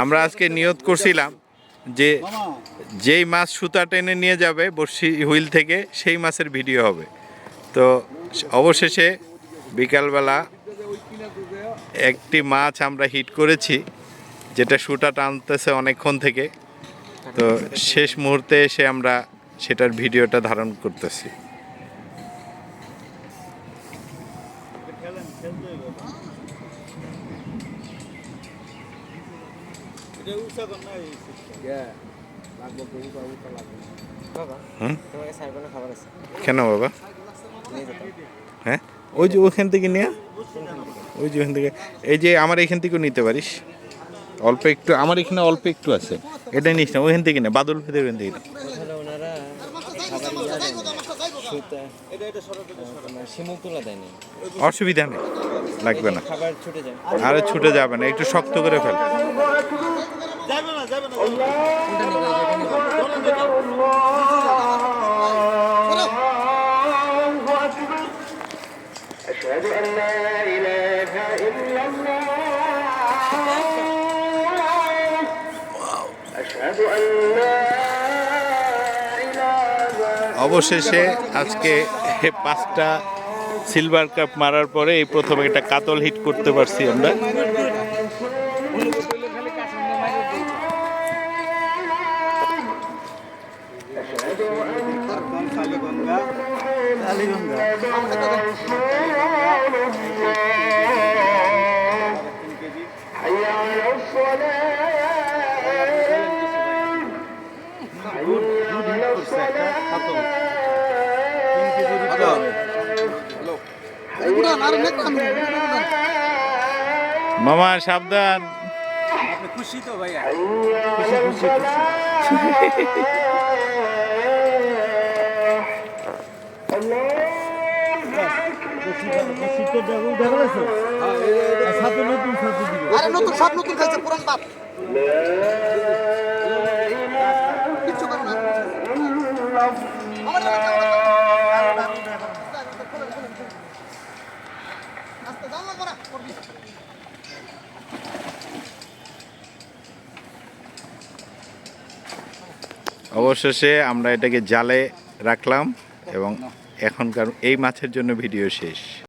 আমরা আজকে নিয়ত করছিলাম যে যেই মাছ সুতা টেনে নিয়ে যাবে বড়শি হুইল থেকে সেই মাছের ভিডিও হবে। তো অবশেষে বিকালবেলা একটি মাছ আমরা হিট করেছি, যেটা সুতা টানতেছে অনেকক্ষণ থেকে। তো শেষ মুহূর্তে এসে আমরা সেটার ভিডিওটা ধারণ করতেছি। কেন বাবা? হ্যাঁ, ওই যে ওখান থেকে নিয়ে, ওই যে ওখান থেকে, এই যে আমার এখান থেকেও নিতে পারিস অল্প একটু। আমার এখানে অল্প একটু আছে, এটা নিস না, ওইখান থেকে না, বাদল ফেদের ওখান থেকে না। অসুবিধা নেই, লাগবে না, আরে ছুটে যাবে না, একটু শক্ত করে ফেল। অবশেষে আজকে 5টা সিলভার কাপ মারার পরে এই প্রথম একটা কাতল হিট করতে পারছি আমরা। মামা সাবধান। খুশি তো ভাইয়া? খুশি। নতুন সব নতুন খাইছে, পুরান বাপ কিচ্ছু করো না। অবশেষে আমরা এটাকে জালে রাখলাম এবং এখনকার এই মাছের জন্য ভিডিও শেষ।